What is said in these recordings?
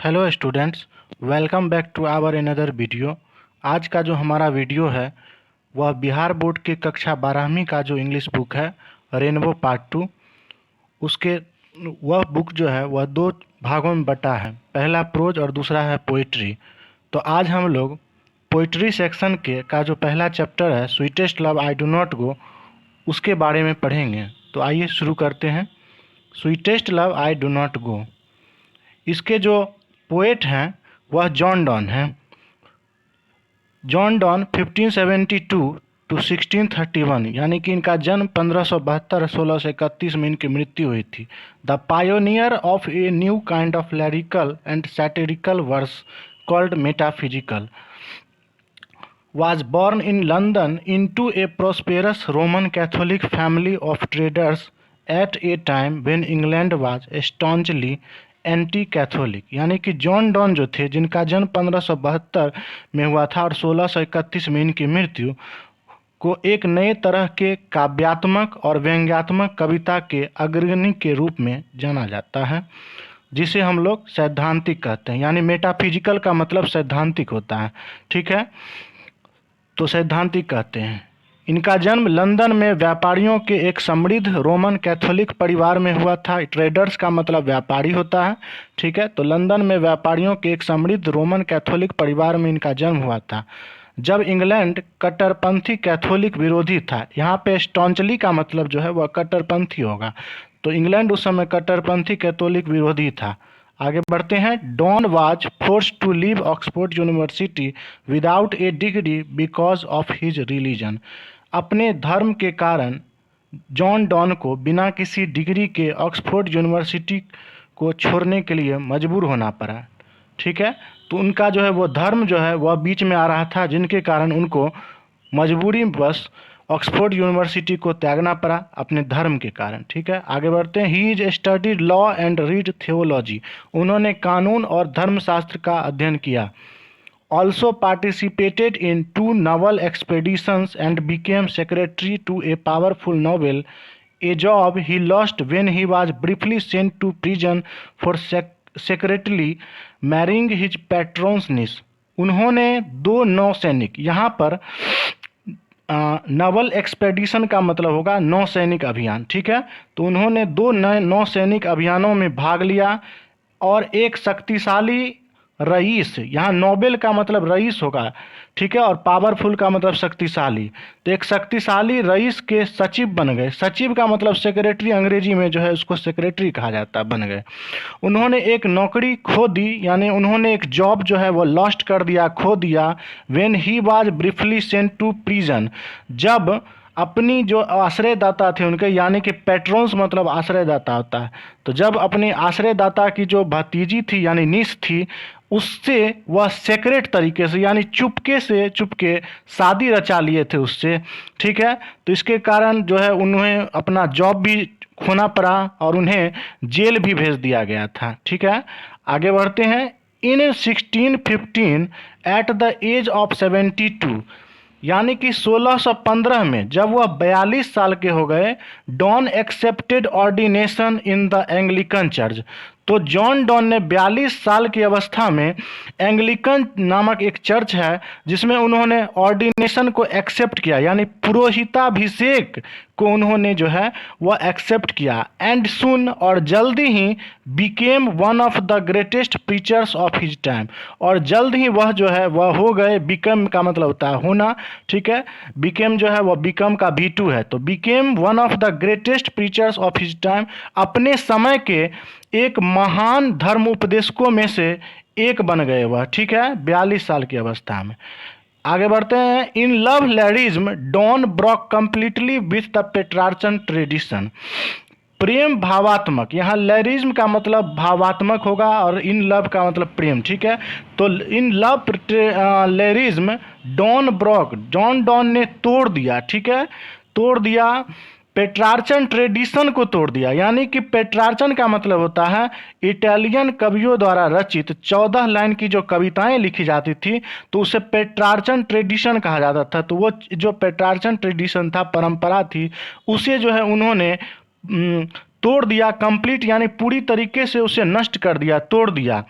Hello students, welcome back to our another video. आज का जो हमारा वीडियो है वह बिहार बोर्ड के कक्षा 12वीं का जो इंग्लिश बुक है रेनबो पार्ट 2, उसके वह बुक जो है वह दो भागों में बटा है। पहला प्रोज और दूसरा है पोइट्री। तो आज हम लोग पोइट्री सेक्शन के का जो पहला चैप्टर है sweetest love I do not go, उसके बारे में पढ़ेंगे। तो आइए शुरू करते हैं। Sweetest love I do not go, इसके जो पोएट हैं वह जॉन डॉन हैं। जॉन डॉन 1572 टू 1631, यानी कि इनका जन्म 1572 1631 में इनकी मृत्यु हुई थी। The pioneer of a new kind of lyrical and satirical verse called metaphysical was born in London into a prosperous Roman Catholic family of traders at a time when England was staunchly anti Catholic. यानी कि John Donne जो थे, जिनका जन्म 1572 में हुआ था और 1631 में इनकी मृत्यु, को एक नए तरह के काव्यात्मक और व्यंग्यात्मक कविता के अग्रणी के रूप में जाना जाता है, जिसे हम लोग सैद्धांतिक कहते हैं। यानी मेटाफिजिकल का मतलब सैद्धांतिक होता है, ठीक है, तो सैद्धांतिक कहते हैं। इनका जन्म लंदन में व्यापारियों के एक समृद्ध रोमन कैथोलिक परिवार में हुआ था। ट्रेडर्स का मतलब व्यापारी होता है, ठीक है। तो लंदन में व्यापारियों के एक समृद्ध रोमन कैथोलिक परिवार में इनका जन्म हुआ था जब इंग्लैंड कट्टरपंथी कैथोलिक विरोधी था। यहाँ पे स्टॉन्चली का मतलब जो है वह कट्टरपंथी होगा। तो इंग्लैंड उस समय कट्टरपंथी कैथोलिक विरोधी था। आगे बढ़ते हैं। Donne was forced to leave Oxford University without a degree because of his religion. अपने धर्म के कारण जॉन डॉन को बिना किसी डिग्री के ऑक्सफोर्ड यूनिवर्सिटी को छोड़ने के लिए मजबूर होना पड़ा, ठीक है। तो उनका जो है वो धर्म जो है वह बीच में आ रहा था, जिनके कारण उनको मजबूरी बस ऑक्सफोर्ड यूनिवर्सिटी को त्यागना पड़ा अपने धर्म के कारण, ठीक है। आगे बढ़ते हैं। He is studied law and read theology. उन्होंने कानून और धर्मशास्त्र का अध्ययन किया। Also participated in 2 naval expeditions and became secretary to a powerful novel, a job he lost when he was briefly sent to prison for secretly marrying his patron's niece. उन्होंने 2 नौसैनिक, यहाँ पर नवल एक्सपेडिशन का मतलब होगा नौसैनिक अभियान, ठीक है। तो उन्होंने 2 नौसैनिक अभियानों में भाग लिया और एक शक्तिशाली रईस, यहाँ नोबेल का मतलब रईस होगा, ठीक है, और पावरफुल का मतलब शक्तिशाली। तो एक शक्तिशाली रईस के सचिव बन गए। सचिव का मतलब सेक्रेटरी, अंग्रेजी में जो है उसको सेक्रेटरी कहा जाता है, बन गए। उन्होंने एक नौकरी खो दी, यानी उन्होंने एक जॉब जो है वो लॉस्ट कर दिया, खो दिया। When he was briefly sent to prison, जब अपनी जो आश्रयदाता थे उनके, यानी कि पेट्रोन्स मतलब आश्रयदाता होता है, तो जब अपनी आश्रयदाता की जो भतीजी थी यानी निस थी, उससे वह सेक्रेट तरीके से यानी चुपके शादी रचा लिए थे उससे, ठीक है। तो इसके कारण जो है उन्हें अपना जॉब भी खोना पड़ा और उन्हें जेल भी भेज दिया गया था, ठीक है। आगे बढ़ते हैं। इन 1615 एट द एज ऑफ 72, यानी कि 1615 में जब वह 42 साल के हो गए, Donne accepted ordination in the Anglican church. तो जॉन डॉन ने 42 साल की अवस्था में एंग्लिकन नामक एक चर्च है जिसमें उन्होंने ऑर्डिनेशन को एक्सेप्ट किया, यानी पुरोहिताभिषेक को उन्होंने जो है वह एक्सेप्ट किया। एंड सुन, और जल्दी ही, became one of the greatest preachers of his time, और जल्द ही वह जो है वह हो गए। बिकम का मतलब होता है होना, ठीक है। बिकेम जो है वह बिकम का V2 है। तो became one of the greatest preachers of his time, अपने समय के एक महान धर्म उपदेशकों में से एक बन गए वह, ठीक है, 42 साल की अवस्था में। आगे बढ़ते हैं। In love lyricism Donne broke completely with the Petrarchan tradition. प्रेम भावात्मक, यहाँ लैरिज्म का मतलब भावात्मक होगा और इन लव का मतलब प्रेम, ठीक है। तो in love lyricism Donne broke, John Donne ने तोड़ दिया, ठीक है, तोड़ दिया। पेट्रार्चन ट्रेडिशन को तोड़ दिया, यानी कि पेट्रार्चन का मतलब होता है इटालियन कवियों द्वारा रचित 14 लाइन की जो कविताएं लिखी जाती थी, तो उसे पेट्रार्चन ट्रेडिशन कहा जाता था। तो वो जो पेट्रार्चन ट्रेडिशन था, परंपरा थी, उसे जो है उन्होंने तोड़ दिया, कंप्लीट यानी पूरी तरीके से उसे नष्ट कर दिया, तोड़ दिया।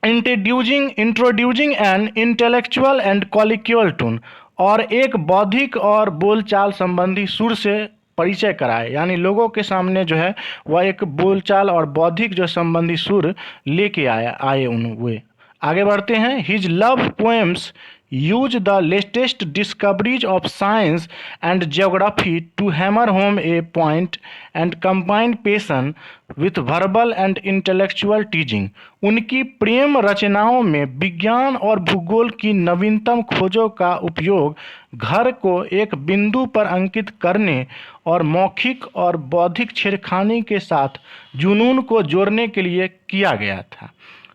Introducing an intellectual and colloquial tone, और एक बौद्धिक और बोलचाल संबंधी सुर से परिचय कराए, यानी लोगों के सामने जो है वह एक बोलचाल और बौद्धिक जो संबंधी सुर लेके आए वे। आगे बढ़ते हैं। His love poems use the latest discoveries of science and geography to hammer home a point and combine passion with verbal and intellectual teaching। उनकी प्रेम रचनाओं में विज्ञान और भूगोल की नवीनतम खोजों का उपयोग घर को एक बिंदु पर अंकित करने और मौखिक और बौद्धिक छेड़खानी के साथ जुनून को जोड़ने के लिए किया गया था।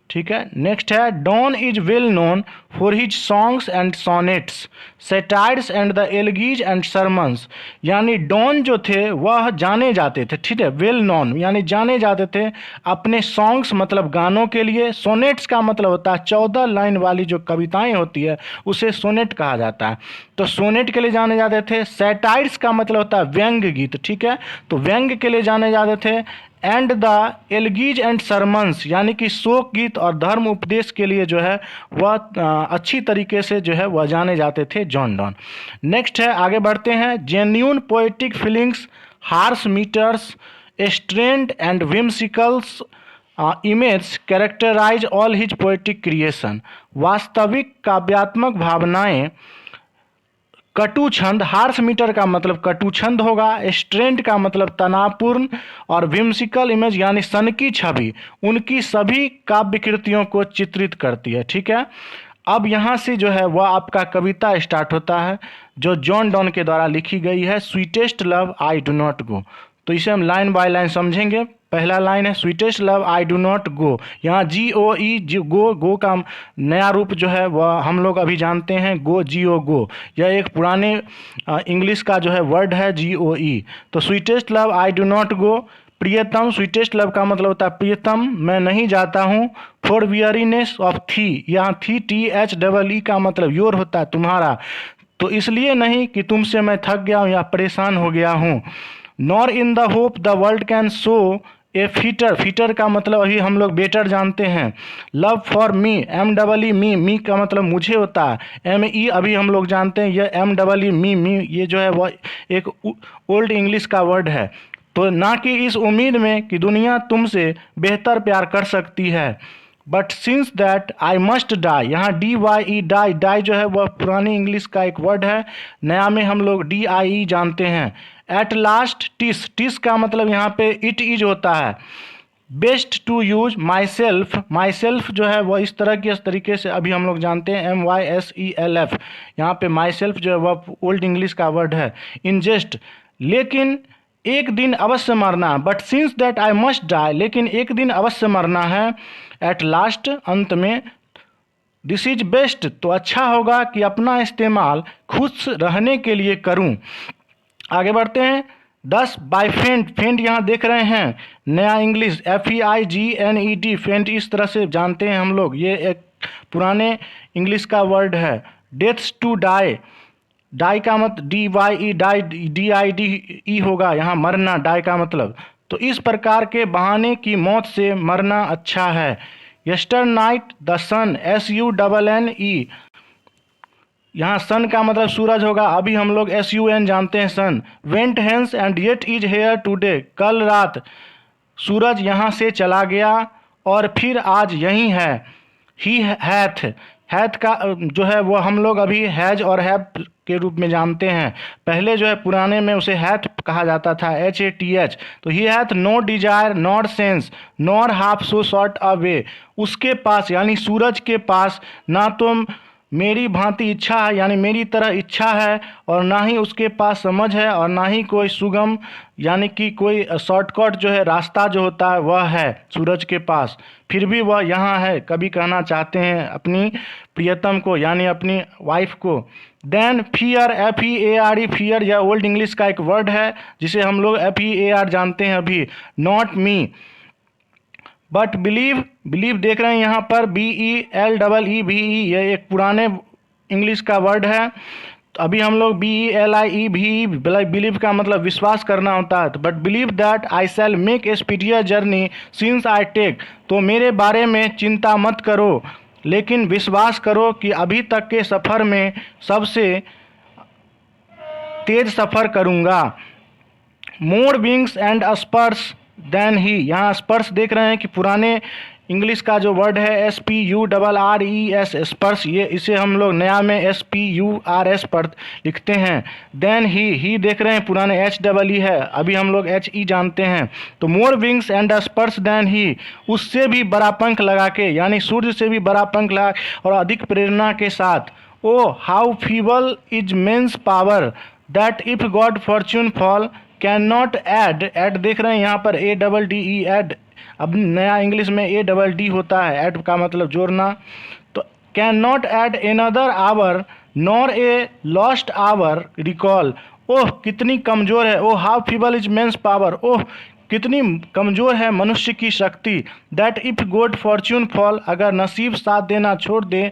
ठीक है, नेक्स्ट है। Donne is well known for his songs and sonnets, satires and the elegies and sermons, यानी डॉन जो थे वह जाने जाते थे, ठीक है, वेल नोन यानी जाने जाते थे अपने सॉन्ग्स मतलब गानों के लिए। सोनेट्स का मतलब होता है 14 लाइन वाली जो कविताएं होती है उसे सोनेट कहा जाता है, तो सोनेट के लिए जाने जाते थे। सेटायर्स का मतलब होता है व्यंग्य गीत, ठीक है, तो व्यंग्य के लिए जाने जाते थे। And the elegies and sermons यानी कि शोक गीत और धर्म उपदेश के लिए जो है वह अच्छी तरीके से जो है वह जाने जाते थे जॉन डॉन। नेक्स्ट है, आगे बढ़ते हैं। Genuine poetic feelings, harsh metres, strained and whimsicals image characterise all his poetic creation, वास्तविक काव्यात्मक भावनाएं, कटु छंद, हार्श मीटर का मतलब कटु छंद होगा, स्ट्रेंट का मतलब तनावपूर्ण, और विम्सिकल इमेज यानी सनकी छवि उनकी सभी काव्य कृतियों को चित्रित करती है। ठीक है, अब यहाँ से जो है वह आपका कविता स्टार्ट होता है जो जॉन डॉन के द्वारा लिखी गई है, sweetest love I do not go. तो इसे हम लाइन बाय लाइन समझेंगे। पहला लाइन है sweetest love I do not go, यहाँ GOE गो का नया रूप जो है वह हम लोग अभी जानते हैं गो, GO गो, यह एक पुराने इंग्लिश का जो है वर्ड है GOE। तो sweetest love I do not go, प्रियतम, स्वीटेस्ट लव का मतलब होता है प्रियतम, मैं नहीं जाता हूँ। फॉर वियरीनेस ऑफ थी, यहाँ थी THEE का मतलब योर होता है तुम्हारा, तो इसलिए नहीं कि तुमसे मैं थक गया हूँ या परेशान हो गया हूँ। Nor in the hope the world can show A fitter, fitter का मतलब अभी हम लोग बेटर जानते हैं। लव फॉर मी, MEE मी का मतलब मुझे होता है, ME अभी हम लोग जानते हैं, यह MEE मी ये जो है वह एक ओल्ड इंग्लिश का वर्ड है। तो ना कि इस उम्मीद में कि दुनिया तुमसे बेहतर प्यार कर सकती है, but since that I must die, यहाँ DYE डाई, डाई जो है वह पुरानी इंग्लिश का एक वर्ड है, नया में हम लोग DIE जानते हैं। एट लास्ट टिस, टिस का मतलब यहाँ पे इट इज होता है। Best to use my self, my self जो है वह इस तरीके से अभी हम लोग जानते हैं MYSELF, यहाँ पे माई सेल्फ जो है वह ओल्ड इंग्लिश का वर्ड है। इंजेस्ट, लेकिन एक दिन अवश्य मरना, but since that I must die, लेकिन एक दिन अवश्य मरना है। एट लास्ट, अंत में। दिस इज बेस्ट, तो अच्छा होगा कि अपना इस्तेमाल खुश रहने के लिए करूं। आगे बढ़ते हैं। 10 बाय फेंट, फेंट यहाँ देख रहे हैं नया इंग्लिश FEIGNED, फेंट इस तरह से जानते हैं हम लोग, ये एक पुराने इंग्लिश का वर्ड है। डेथ्स टू डाई, डाई का मतलब DYE डाई, DIDE होगा, यहाँ मरना, डाई का मतलब। तो इस प्रकार के बहाने की मौत से मरना अच्छा है। Yesternight the sun, SUNNE, यहाँ सन का मतलब सूरज होगा, अभी हम लोग SUN जानते हैं sun. Went hence and yet is here today, कल रात सूरज यहाँ से चला गया और फिर आज यहीं है। ही हैथ, हैथ का जो है वो हम लोग अभी हैज और हैव के रूप में जानते हैं, पहले जो है पुराने में उसे हैथ कहा जाता था, HATH। तो he hath no desire nor sense nor half so short a way, उसके पास यानी सूरज के पास ना तो मेरी भांति इच्छा है यानी मेरी तरह इच्छा है, और ना ही उसके पास समझ है, और ना ही कोई सुगम यानी कि कोई शॉर्टकट जो है रास्ता जो होता है वह है सूरज के पास, फिर भी वह यहाँ है, कभी कहना चाहते हैं अपनी प्रियतम को यानी अपनी वाइफ को। देन फियर, FEARE, फियर यह ओल्ड इंग्लिश का एक वर्ड है जिसे हम लोग FEAR जानते हैं अभी। Not me but believe, believe देख रहे हैं यहाँ पर BELEEVE, यह एक पुराने इंग्लिश का वर्ड है। अभी हम लोग BELIEVE का मतलब विश्वास करना होता है, but believe that I shall make a speedier journey since I take, तो मेरे बारे में चिंता मत करो लेकिन विश्वास करो कि अभी तक के सफ़र में सबसे तेज सफ़र करूँगा। More wings and spurs than he, यहाँ स्पर्श देख रहे हैं कि पुराने इंग्लिश का जो वर्ड है SPURRES स्पर्श, ये इसे हम लोग नया में SPURS पर लिखते हैं। देन ही देख रहे हैं पुराने HEE है, अभी हम लोग HE जानते हैं। तो मोर विंग्स एंड स्पर्श देन ही, उससे भी बड़ा पंख लगा के, यानी सूर्य से भी बड़ा पंख लगा और अधिक प्रेरणा के साथ। Oh how feeble is man's power that if god fortune fall can not add देख रहे हैं यहाँ पर ADDE ऐड, अब नया इंग्लिश में ADD होता है, ऐड का मतलब जोड़ना। तो can not add another hour nor a lost hour recall, oh कितनी कमज़ोर है, oh how feeble is man's power, oh कितनी कमज़ोर है मनुष्य की शक्ति। That if god fortune fall, अगर नसीब साथ देना छोड़ दे,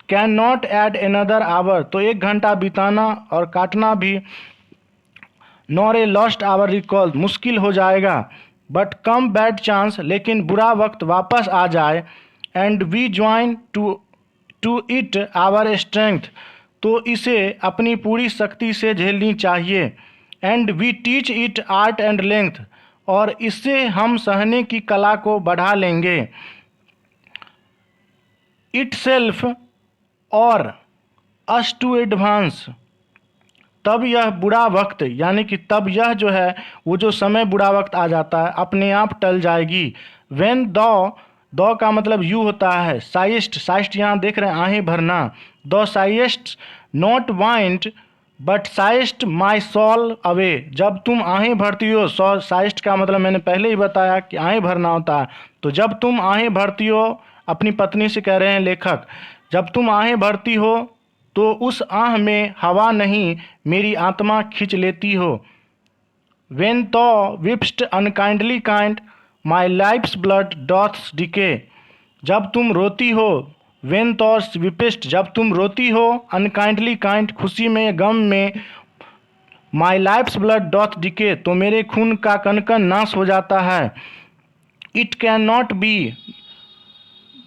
can not add another hour, तो 1 घंटा बिताना और काटना भी, nor a lost hour recall, मुश्किल हो जाएगा। बट कम बैड चांस, लेकिन बुरा वक्त वापस आ जाए, and we join to it our strength, तो इसे अपनी पूरी शक्ति से झेलनी चाहिए। And we teach it art and length, और इससे हम सहने की कला को बढ़ा लेंगे। इट सेल्फ और अस टू एडवांस, तब यह बुरा वक्त, यानी कि तब यह जो है वो जो समय बुरा वक्त आ जाता है अपने आप टल जाएगी। व्हेन दो का मतलब यू होता है, साइस्ट यहाँ देख रहे हैं आहें भरना, thou sigh'st not wind but sigh'st my soul away, जब तुम आहें भरती हो, साइस्ट का मतलब मैंने पहले ही बताया कि आहें भरना होता है, तो जब तुम आहें भरती हो, अपनी पत्नी से कह रहे हैं लेखक, जब तुम आहें भरती हो तो उस आह में हवा नहीं मेरी आत्मा खींच लेती हो। When thou weepst unkindly kind, my life's blood doth decay, जब तुम रोती हो, when thou weepst, जब तुम रोती हो, unkindly kind, खुशी में गम में, my life's blood doth decay, तो मेरे खून का कण नाश हो जाता है। It cannot be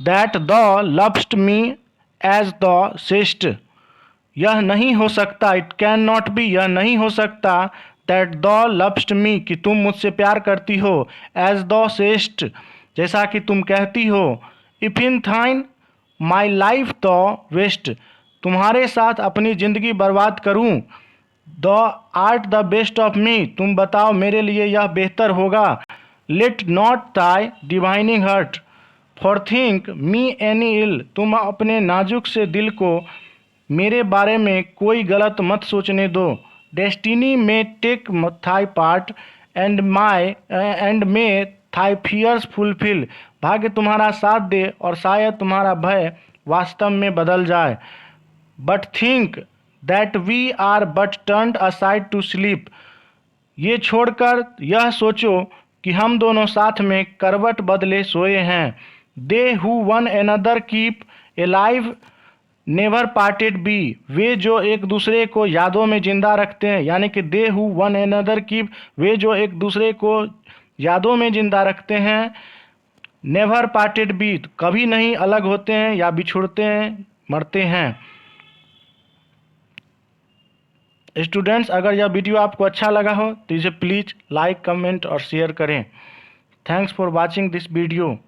that thou lovest me as thou sayest, यह नहीं हो सकता, इट कैन नॉट बी, यह नहीं हो सकता, दैट दो लव्स्ट मी, कि तुम मुझसे प्यार करती हो, एज दो सेस्ट, जैसा कि तुम कहती हो, if in thine my life thou waste, तुम्हारे साथ अपनी ज़िंदगी बर्बाद करूं, thou art the best of me, तुम बताओ मेरे लिए यह बेहतर होगा। Let not thy divining heart forethink me any ill, तुम अपने नाजुक से दिल को मेरे बारे में कोई गलत मत सोचने दो। डेस्टिनी में take thy part and may thy fears fulfil, भाग्य तुम्हारा साथ दे और शायद तुम्हारा भय वास्तव में बदल जाए। But think that we are but turned aside to sleep, ये छोड़कर यह सोचो कि हम दोनों साथ में करवट बदले सोए हैं। They who one another keep alive never parted be, वे जो एक दूसरे को यादों में जिंदा रखते हैं, यानी कि दे हु वन एनदर कीप, वे जो एक दूसरे को यादों में जिंदा रखते हैं, नेवर पार्टेड बी, कभी नहीं अलग होते हैं या बिछुड़ते हैं, मरते हैं। स्टूडेंट्स, अगर यह वीडियो आपको अच्छा लगा हो तो इसे प्लीज़ लाइक, कमेंट और शेयर करें। Thanks for watching this video.